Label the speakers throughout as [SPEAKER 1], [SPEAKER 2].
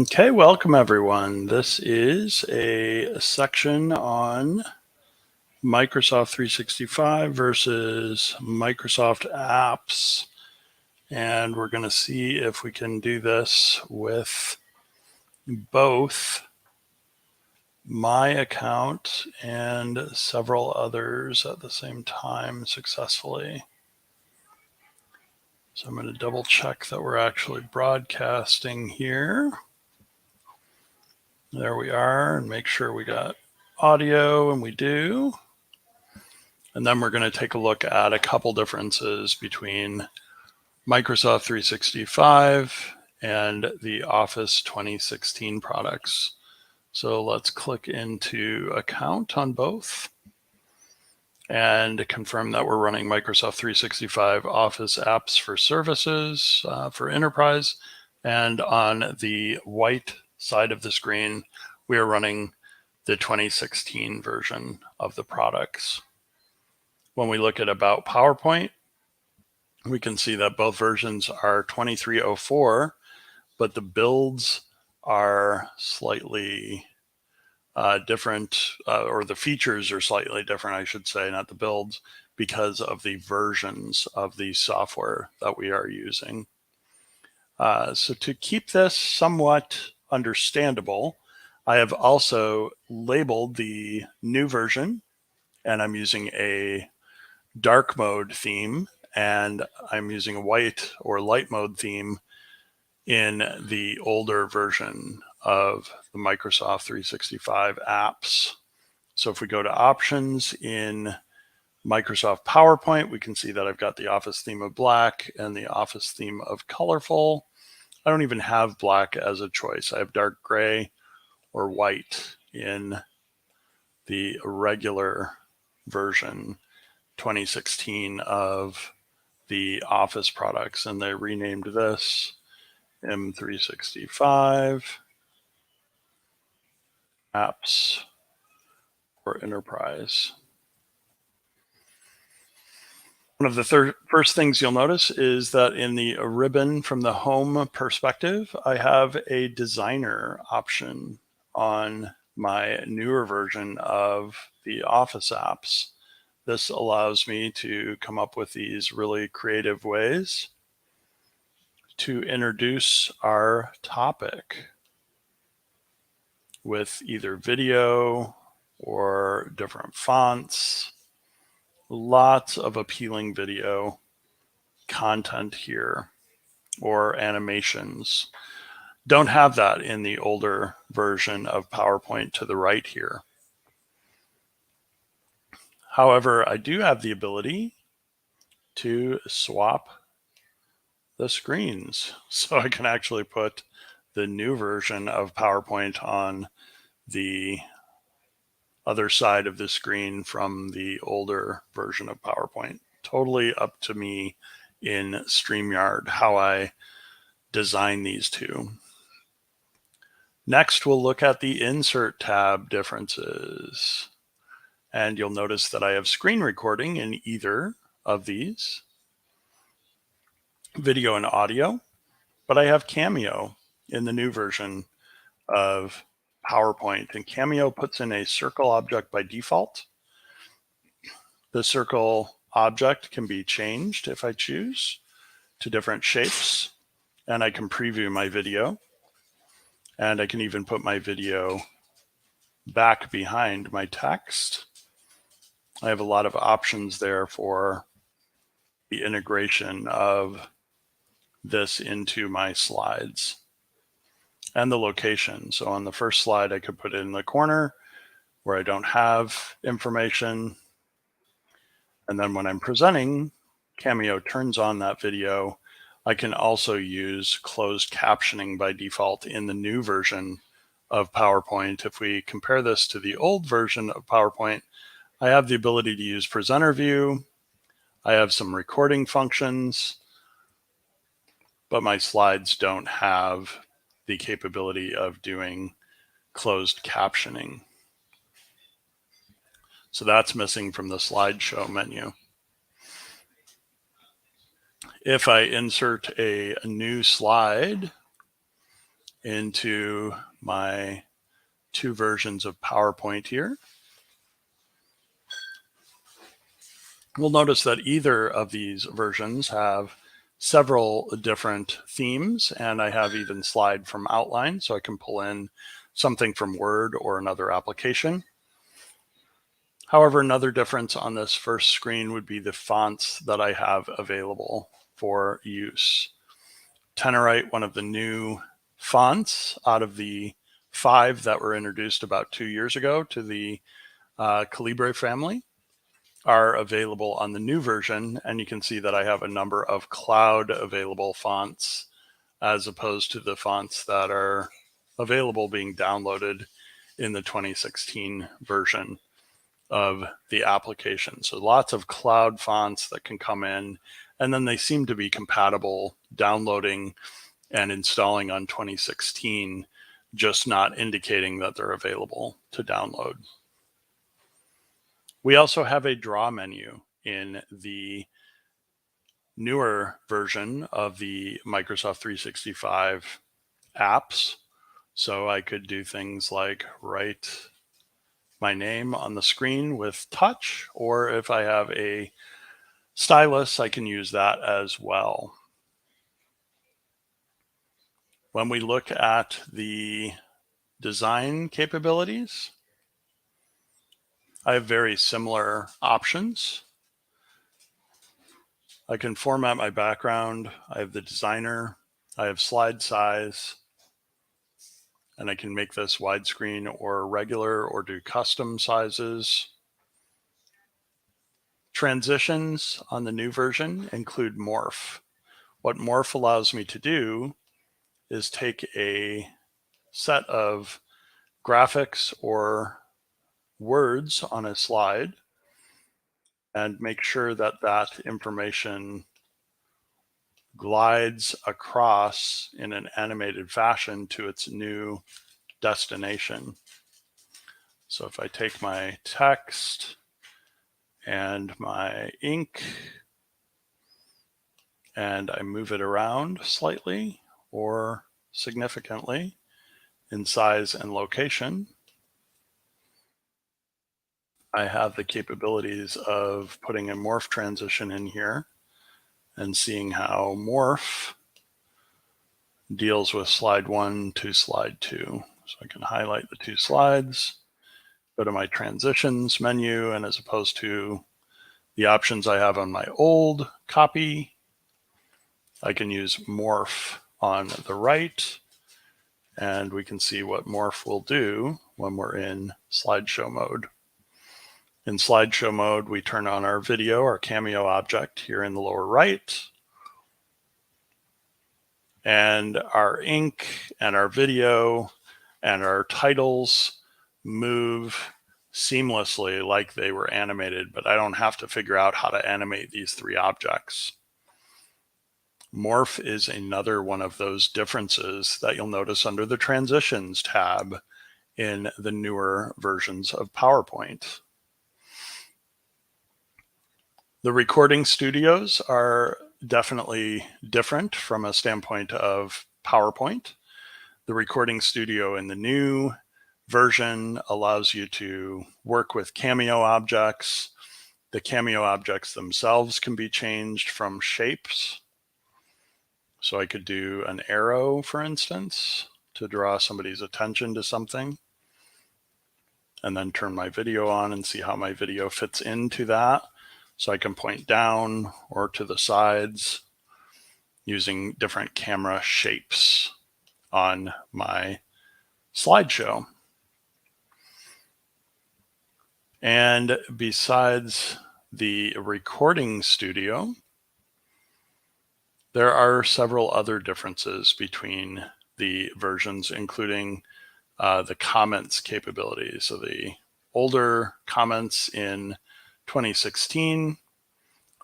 [SPEAKER 1] Okay, welcome everyone. This is a section on Microsoft 365 versus Microsoft apps. And we're going to see if we can do this with both my account and several others at the same time successfully. So I'm going to double check that we're actually broadcasting here. There we are, and make sure we got audio, and we do. And then we're going to take a look at a couple differences between Microsoft 365 and the Office 2016 products. So let's click into account on both and confirm that we're running Microsoft 365 Office apps for services for enterprise. And on the white side of the screen, we are running the 2016 version of the products. When we look at About PowerPoint, we can see that both versions are 2304, but the builds are slightly different, or the features are slightly different, I should say, not the builds, because of the versions of the software that we are using. So to keep this somewhat understandable, I have also labeled the new version, and I'm using a dark mode theme, and I'm using a white or light mode theme in the older version of the Microsoft 365 apps. So if we go to options in Microsoft PowerPoint, we can see that I've got the Office theme of black and the Office theme of colorful. I don't even have black as a choice. I have dark gray or white in the regular version 2016 of the Office products, and they renamed this M365 apps for enterprise. One of the first things you'll notice is that in the ribbon from the home perspective, I have a designer option on my newer version of the Office apps. This allows me to come up with these really creative ways to introduce our topic with either video or different fonts. Lots of appealing video content here, or animations. Don't have that in the older version of PowerPoint to the right here. However, I do have the ability to swap the screens. So I can actually put the new version of PowerPoint on the other side of the screen from the older version of PowerPoint. Totally up to me in StreamYard how I design these two. Next, we'll look at the Insert tab differences. And you'll notice that I have screen recording in either of these, video and audio, but I have Cameo in the new version of PowerPoint. And Cameo puts in a circle object by default. The circle object can be changed if I choose to different shapes, and I can preview my video, and I can even put my video back behind my text. I have a lot of options there for the integration of this into my slides and the location. So on the first slide, I could put it in the corner where I don't have information. And then when I'm presenting, Cameo turns on that video. I can also use closed captioning by default in the new version of PowerPoint. If we compare this to the old version of PowerPoint, I have the ability to use presenter view. I have some recording functions, but my slides don't have the capability of doing closed captioning. So that's missing from the slideshow menu. If I insert a new slide into my two versions of PowerPoint here. We'll notice that either of these versions have several different themes, and I have even slide from outline, so I can pull in something from Word or another application. However, another difference on this first screen would be the fonts that I have available for use. Tenorite, one of the new fonts out of the 5 that were introduced about 2 years ago to the Calibre family, are available on the new version, and you can see that I have a number of cloud available fonts as opposed to the fonts that are available being downloaded in the 2016 version of the application. So lots of cloud fonts that can come in, and then they seem to be compatible downloading and installing on 2016, just not indicating that they're available to download. We also have a draw menu in the newer version of the Microsoft 365 apps. So I could do things like write my name on the screen with touch, or if I have a stylus, I can use that as well. When we look at the design capabilities, I have very similar options. I can format my background. I have the designer. I have slide size. And I can make this widescreen or regular or do custom sizes. Transitions on the new version include morph. What morph allows me to do is take a set of graphics or words on a slide and make sure that that information glides across in an animated fashion to its new destination. So if I take my text and my ink and I move it around slightly or significantly in size and location, I have the capabilities of putting a morph transition in here and seeing how morph deals with slide 1 to slide 2. So I can highlight the 2 slides, go to my transitions menu, and as opposed to the options I have on my old copy, I can use morph on the right, and we can see what morph will do when we're in slideshow mode. In slideshow mode, we turn on our video, our cameo object here in the lower right, and our ink and our video and our titles move seamlessly like they were animated, but I don't have to figure out how to animate these 3 objects. Morph is another one of those differences that you'll notice under the Transitions tab in the newer versions of PowerPoint. The recording studios are definitely different from a standpoint of PowerPoint. The recording studio in the new version allows you to work with cameo objects. The cameo objects themselves can be changed from shapes. So I could do an arrow, for instance, to draw somebody's attention to something, and then turn my video on and see how my video fits into that. So I can point down or to the sides using different camera shapes on my slideshow. And besides the recording studio, there are several other differences between the versions, including the comments capability. So the older comments in 2016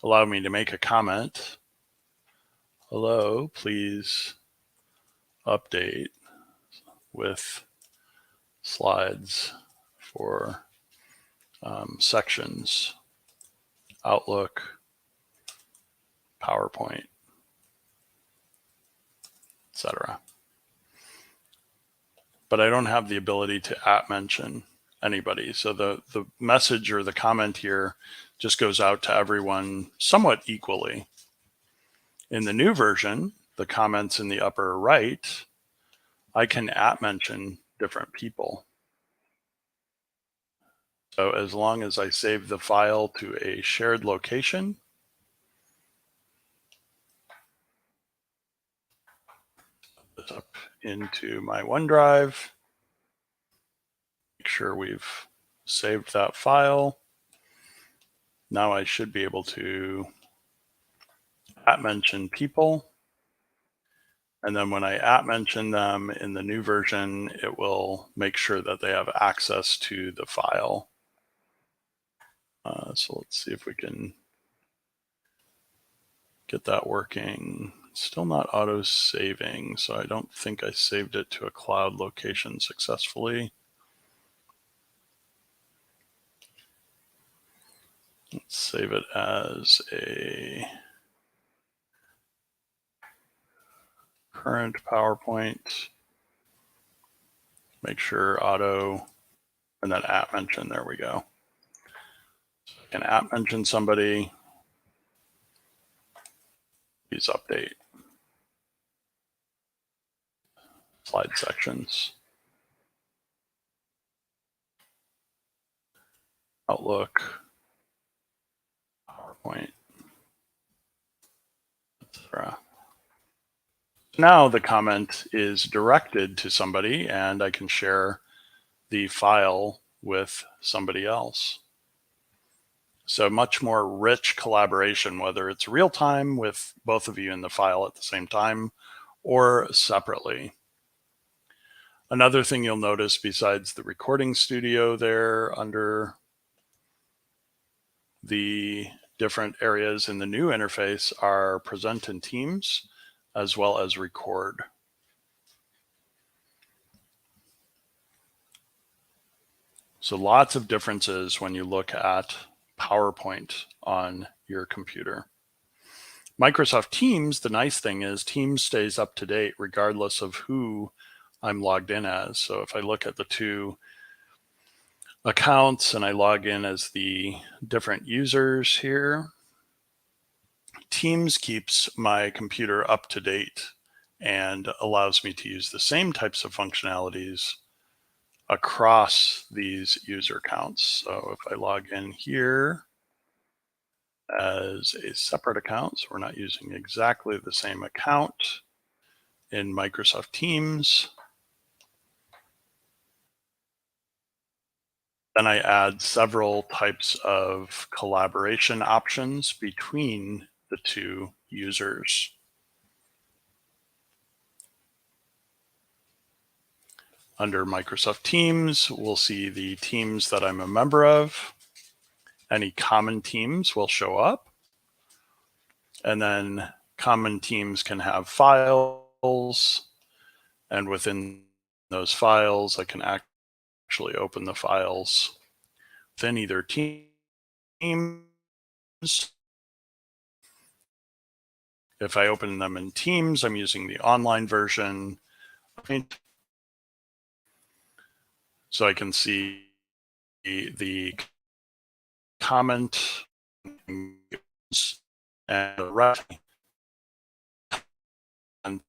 [SPEAKER 1] allow me to make a comment. Hello, please update with slides for sections, Outlook, PowerPoint, etc. but I don't have the ability to @mention anybody. So the message or the comment here just goes out to everyone somewhat equally. In the new version, the comments in the upper right, I can @mention different people. So as long as I save the file to a shared location, this up into my OneDrive, make sure we've saved that file. Now I should be able to @mention people. And then when I @mention them in the new version, it will make sure that they have access to the file. So let's see if we can get that working. Still not auto saving, so I don't think I saved it to a cloud location successfully. Let's save it as a current PowerPoint. Make sure auto, and then @mention, there we go. So I can @mention somebody, use update, slide sections, Outlook, PowerPoint, etc. Now the comment is directed to somebody and I can share the file with somebody else. So much more rich collaboration, whether it's real time with both of you in the file at the same time or separately. Another thing you'll notice besides the recording studio there under the different areas in the new interface are present in Teams as well as record. So lots of differences when you look at PowerPoint on your computer. Microsoft Teams, the nice thing is Teams stays up to date regardless of who I'm logged in as. So if I look at the two accounts and I log in as the different users here, Teams keeps my computer up to date and allows me to use the same types of functionalities across these user accounts. So if I log in here as a separate account, so we're not using exactly the same account in Microsoft Teams, then I add several types of collaboration options between the two users. Under Microsoft Teams, we'll see the teams that I'm a member of. Any common teams will show up. And then common teams can have files. And within those files, I can actually open the files within either teams. If I open them in Teams, I'm using the online version. So I can see the comment and the ref and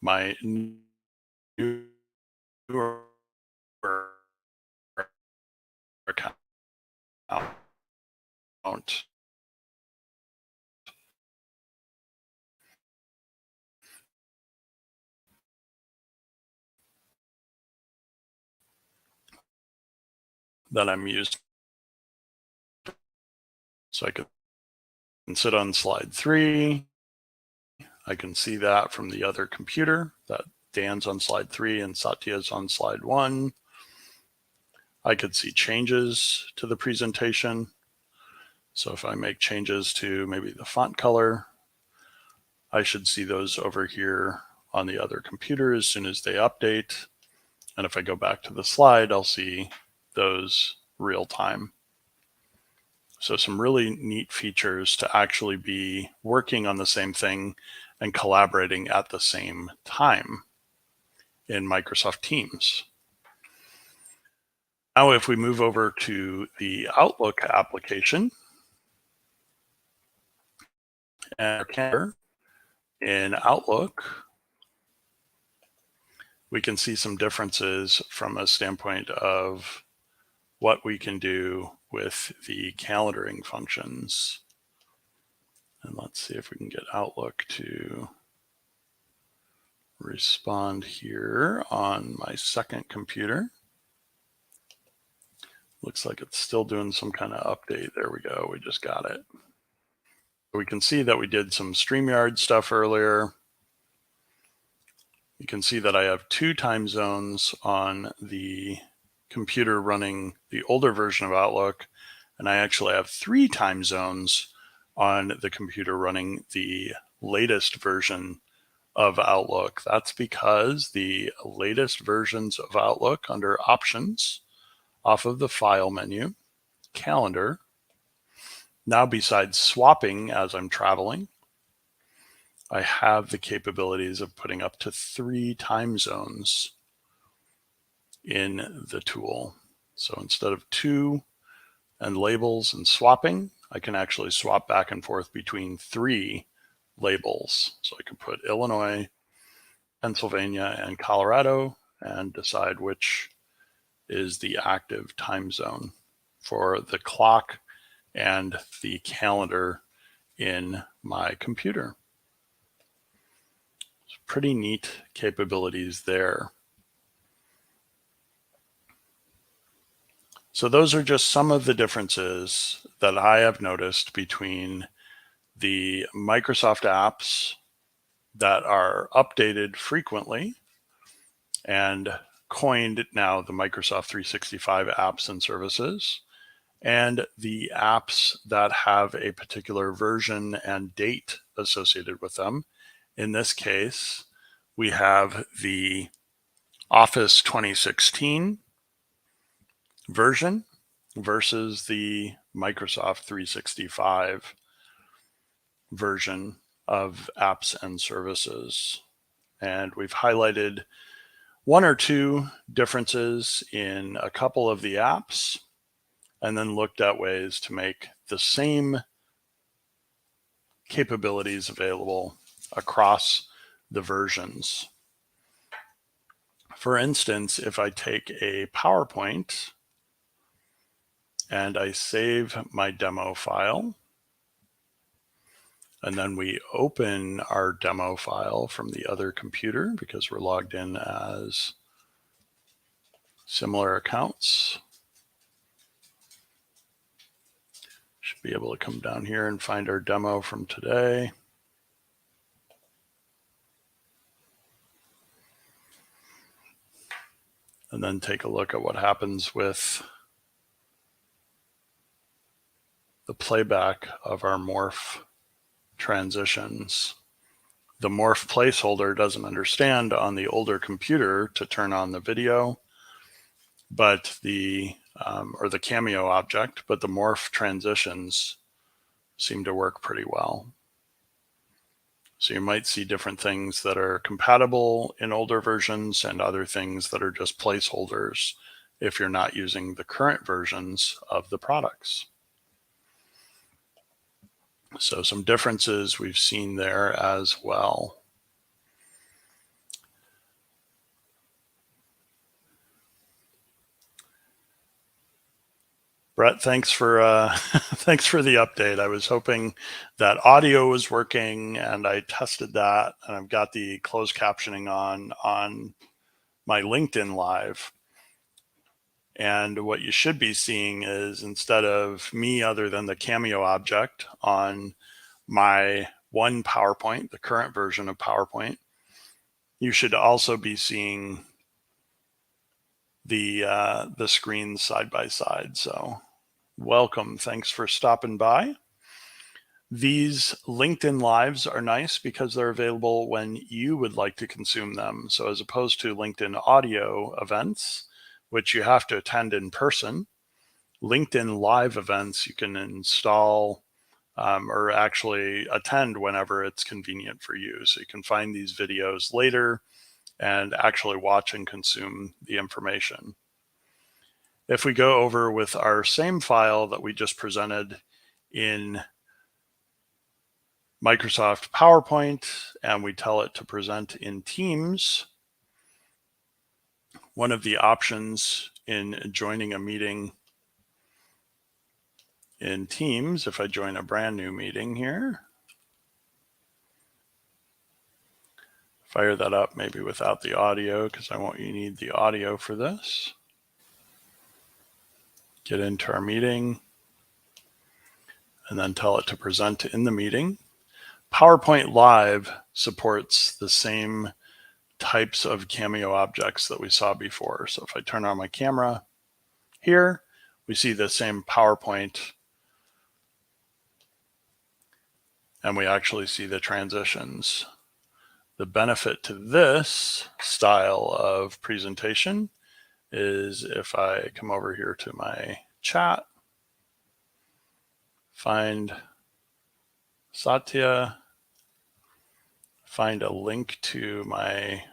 [SPEAKER 1] my newer account that I'm using. So I can sit on slide 3. I can see that from the other computer that Dan's on slide 3 and Satya's on slide 1. I could see changes to the presentation. So if I make changes to maybe the font color, I should see those over here on the other computer as soon as they update. And if I go back to the slide, I'll see those real time. So some really neat features to actually be working on the same thing and collaborating at the same time in Microsoft Teams. Now, if we move over to the Outlook application and calendar in Outlook, we can see some differences from a standpoint of what we can do with the calendaring functions. And let's see if we can get Outlook to respond here on my second computer. Looks like it's still doing some kind of update. There we go. We just got it. We can see that we did some StreamYard stuff earlier. You can see that I have 2 time zones on the computer running the older version of Outlook, and I actually have 3 time zones on the computer running the latest version of Outlook. That's because the latest versions of Outlook under Options off of the File menu, Calendar, now besides swapping as I'm traveling, I have the capabilities of putting up to 3 time zones in the tool. So instead of 2 and labels and swapping, I can actually swap back and forth between 3 labels. So I can put Illinois, Pennsylvania, and Colorado and decide which is the active time zone for the clock and the calendar in my computer. It's pretty neat capabilities there. So those are just some of the differences that I have noticed between the Microsoft apps that are updated frequently and coined now the Microsoft 365 apps and services, and the apps that have a particular version and date associated with them. In this case, we have the Office 2016 version versus the Microsoft 365 version of apps and services. And we've highlighted 1 or 2 differences in a couple of the apps, and then looked at ways to make the same capabilities available across the versions. For instance, if I take a PowerPoint and I save my demo file, and then we open our demo file from the other computer because we're logged in as similar accounts. Should be able to come down here and find our demo from today. And then take a look at what happens with the playback of our morph transitions. The morph placeholder doesn't understand on the older computer to turn on the video, but the cameo object, but the morph transitions seem to work pretty well. So you might see different things that are compatible in older versions and other things that are just placeholders if you're not using the current versions of the products. So some differences we've seen there as well. Brett, thanks for thanks for the update. I was hoping that audio was working, and I tested that, and I've got the closed captioning on my LinkedIn Live. And what you should be seeing is, instead of me other than the cameo object on my one PowerPoint, the current version of PowerPoint, you should also be seeing the screens side by side. So welcome. Thanks for stopping by. These LinkedIn Lives are nice because they're available when you would like to consume them. So as opposed to LinkedIn audio events, which you have to attend in person, LinkedIn Live events you can install or actually attend whenever it's convenient for you. So you can find these videos later and actually watch and consume the information. If we go over with our same file that we just presented in Microsoft PowerPoint and we tell it to present in Teams, one of the options in joining a meeting in Teams, if I join a brand new meeting here, fire that up maybe without the audio because I won't need the audio for this. Get into our meeting and then tell it to present in the meeting. PowerPoint Live supports the same types of Cameo objects that we saw before. So if I turn on my camera here, we see the same PowerPoint and we actually see the transitions. The benefit to this style of presentation is if I come over here to my chat, find Satya, find a link to my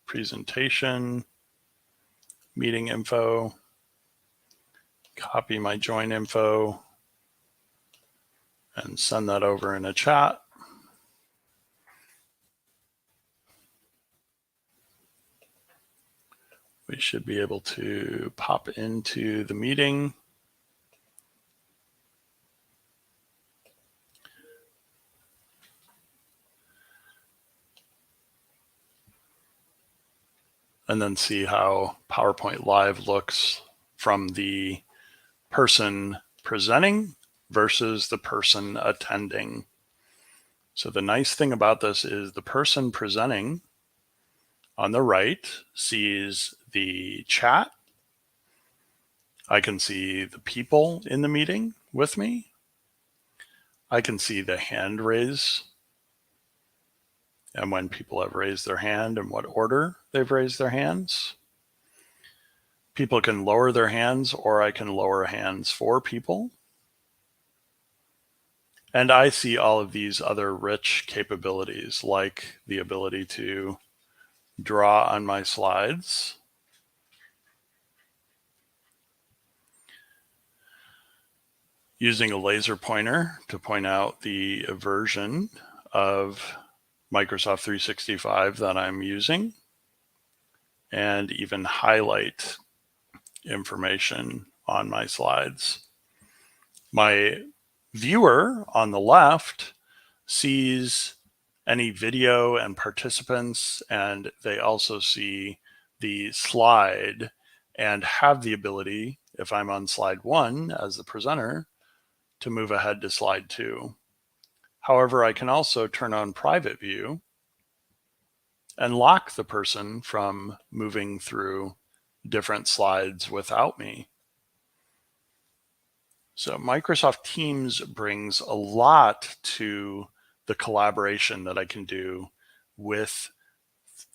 [SPEAKER 1] presentation, meeting info, copy my join info, and send that over in a chat. We should be able to pop into the meeting. And then see how PowerPoint Live looks from the person presenting versus the person attending. So the nice thing about this is the person presenting on the right sees the chat. I can see the people in the meeting with me. I can see the hand raise and when people have raised their hand and what order they've raised their hands. People can lower their hands or I can lower hands for people. And I see all of these other rich capabilities like the ability to draw on my slides, using a laser pointer to point out the version of Microsoft 365 that I'm using, and even highlight information on my slides. My viewer on the left sees any video and participants, and they also see the slide and have the ability, if I'm on slide 1 as the presenter, to move ahead to slide 2. However, I can also turn on private view and lock the person from moving through different slides without me. So Microsoft Teams brings a lot to the collaboration that I can do with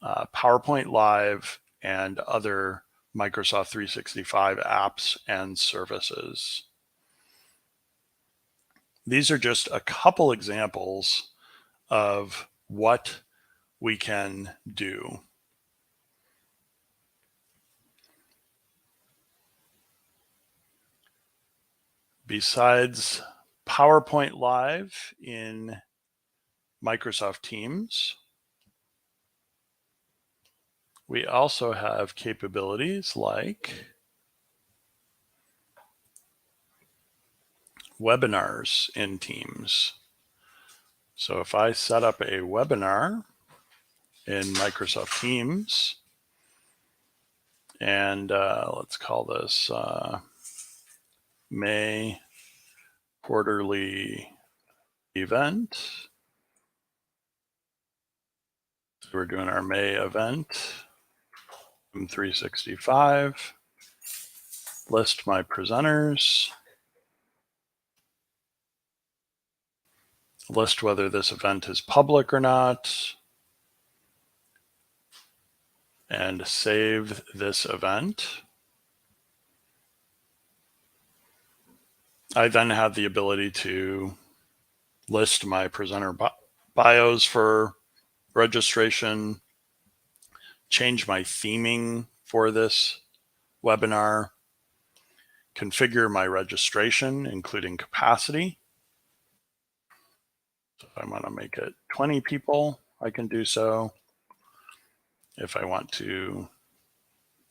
[SPEAKER 1] PowerPoint Live and other Microsoft 365 apps and services. These are just a couple examples of what we can do. Besides PowerPoint Live in Microsoft Teams, we also have capabilities like webinars in Teams. So if I set up a webinar in Microsoft Teams, and let's call this May quarterly event. So we're doing our May event from 365. List my presenters. List whether this event is public or not. And save this event. I then have the ability to list my presenter bios for registration, change my theming for this webinar, configure my registration, including capacity. So if I want to make it 20 people, I can do so. If I want to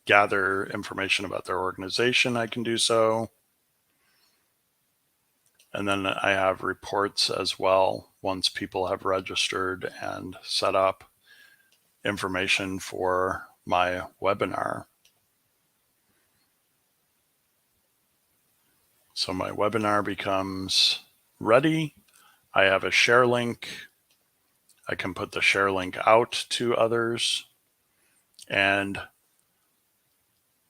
[SPEAKER 1] gather information about their organization, I can do so. And then I have reports as well once people have registered and set up information for my webinar. So my webinar becomes ready. I have a share link. I can put the share link out to others. And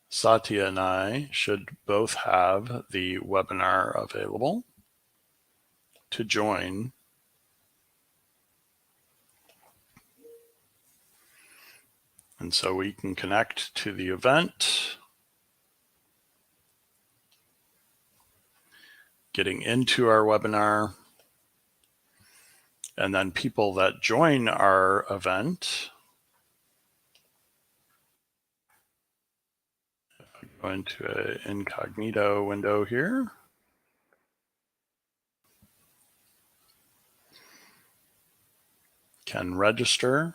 [SPEAKER 1] Satya and I should both have the webinar available to join. And so we can connect to the event, getting into our webinar, and then people that join our event, go into an incognito window here. Can register.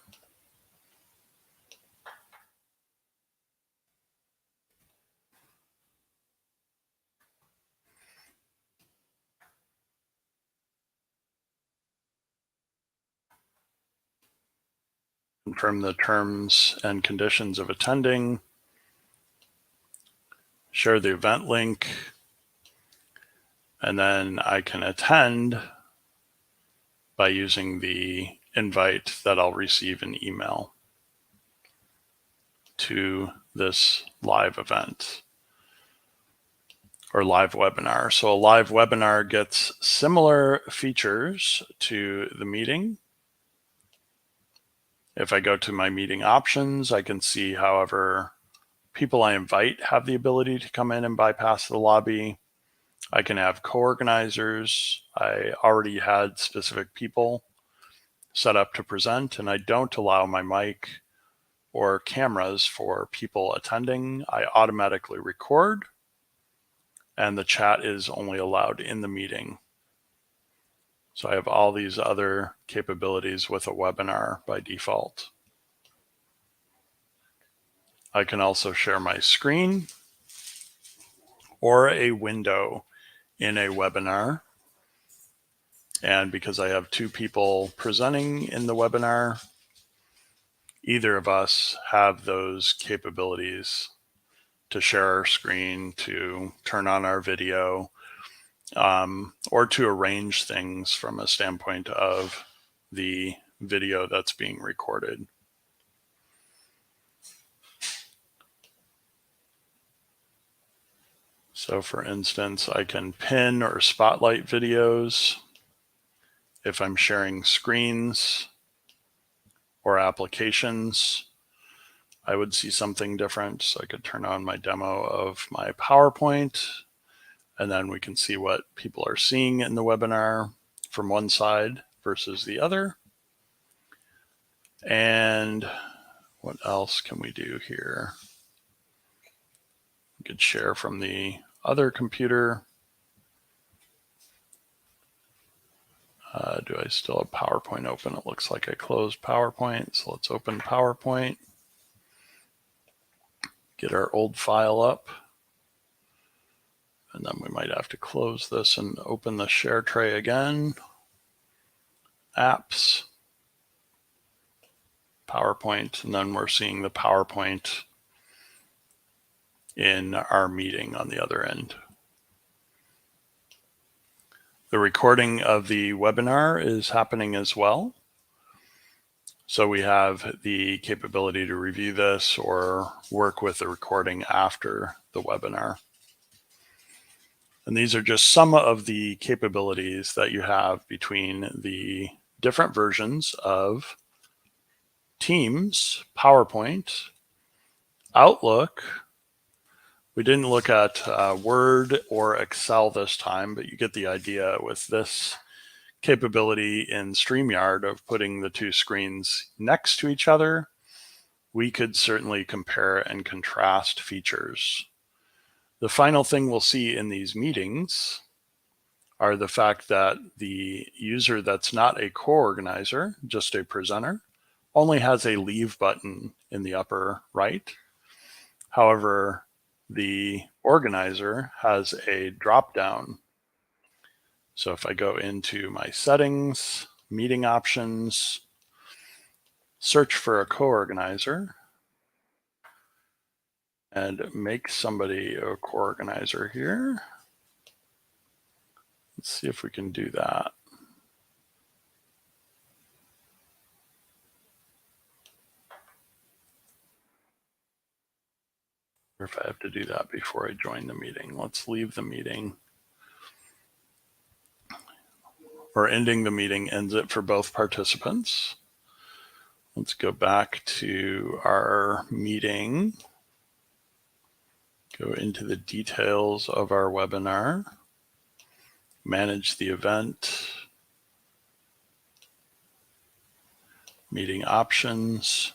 [SPEAKER 1] Confirm the terms and conditions of attending. Share the event link. And then I can attend by using the invite that I'll receive in email to this live event or live webinar. So a live webinar gets similar features to the meeting. If I go to my meeting options, I can see however people I invite have the ability to come in and bypass the lobby. I can have co-organizers. I already had specific people set up to present, and I don't allow my mic or cameras for people attending. I automatically record, and the chat is only allowed in the meeting. So I have all these other capabilities with a webinar by default. I can also share my screen or a window in a webinar. And because I have two people presenting in the webinar, either of us have those capabilities to share our screen, to turn on our video, or to arrange things from a standpoint of the video that's being recorded. So for instance, I can pin or spotlight videos. If I'm sharing screens or applications, I would see something different. So I could turn on my demo of my PowerPoint, and then we can see what people are seeing in the webinar from one side versus the other. And what else can we do here? We could share from the other computer. Do I still have PowerPoint open? It looks like I closed PowerPoint. So let's open PowerPoint. Get our old file up. And then we might have to close this and open the share tray again. Apps, PowerPoint, and then we're seeing the PowerPoint in our meeting on the other end. The recording of the webinar is happening as well. So we have the capability to review this or work with the recording after the webinar. And these are just some of the capabilities that you have between the different versions of Teams, PowerPoint, Outlook, We didn't look at Word or Excel this time, but you get the idea with this capability in StreamYard of putting the two screens next to each other. We could certainly compare and contrast features. The final thing we'll see in these meetings are the fact that the user that's not a co-organizer, just a presenter, only has a leave button in the upper right. However, the organizer has a drop down. So if I go into my settings, meeting options, search for a co-organizer, and make somebody a co-organizer here. Let's see if we can do that. Or if I have to do that before I join the meeting. Let's leave the meeting. Or ending the meeting ends it for both participants. Let's go back to our meeting. Go into the details of our webinar. Manage the event. Meeting options.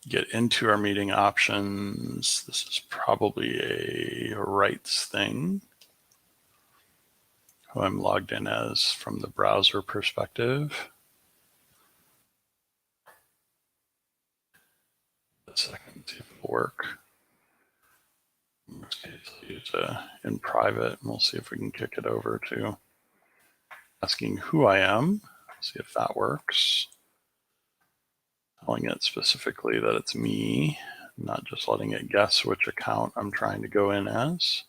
[SPEAKER 1] Get into our meeting options. This is probably a rights thing. Who I'm logged in as from the browser perspective. A second, see if it'll work. In this case, I'll use in private, and we'll see if we can kick it over to asking who I am. See if that works. Telling it specifically that it's me, not just letting it guess which account I'm trying to go in as.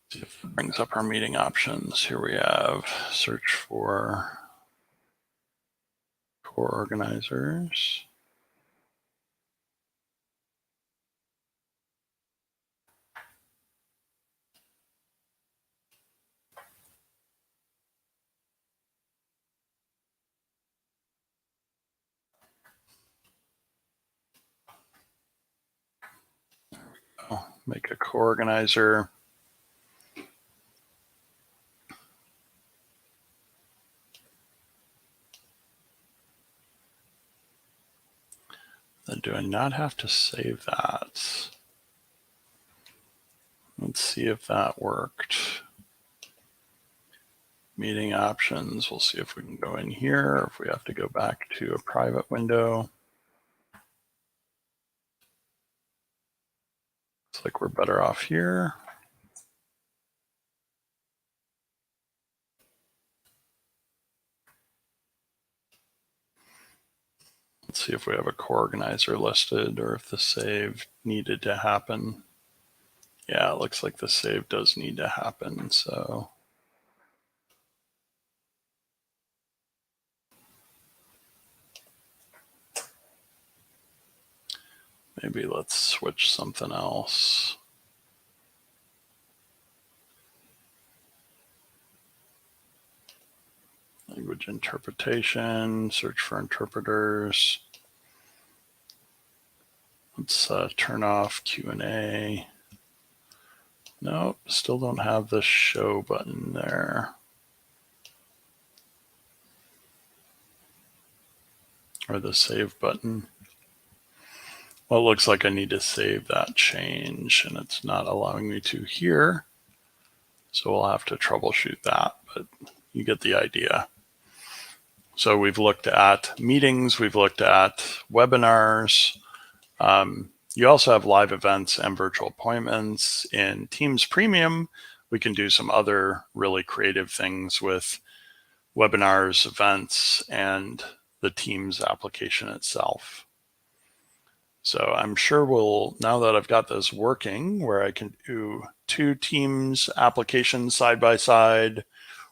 [SPEAKER 1] See if it brings up our meeting options. Here we have search for co-organizers. Make a co-organizer. Then do I not have to save that? Let's see if that worked. Meeting options, we'll see if we can go in here or if we have to go back to a private window. Looks like we're better off here. Let's see if we have a co-organizer listed or if the save needed to happen. Yeah, it looks like the save does need to happen, so. Maybe let's switch something else. Language interpretation, search for interpreters. Let's turn off Q&A. Nope, still don't have the show button there. Or the save button. Well, it looks like I need to save that change and it's not allowing me to here. So we'll have to troubleshoot that, but you get the idea. So we've looked at meetings, we've looked at webinars. You also have live events and virtual appointments. In Teams Premium, we can do some other really creative things with webinars, events, and the Teams application itself. So I'm sure now that I've got this working, where I can do two Teams applications side by side,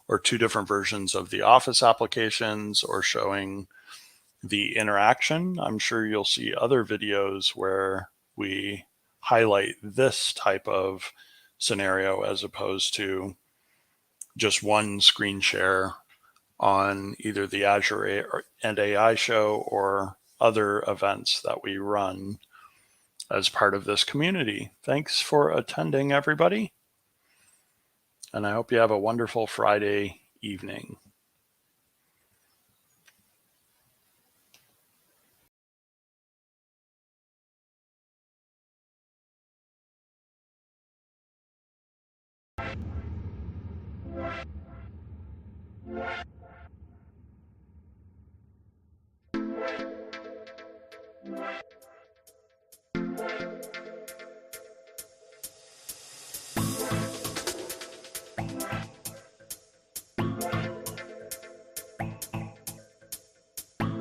[SPEAKER 1] or two different versions of the Office applications, or showing the interaction, I'm sure you'll see other videos where we highlight this type of scenario as opposed to just one screen share on either the Azure and AI show or other events that we run as part of this community. Thanks for attending, everybody. And I hope you have a wonderful Friday evening.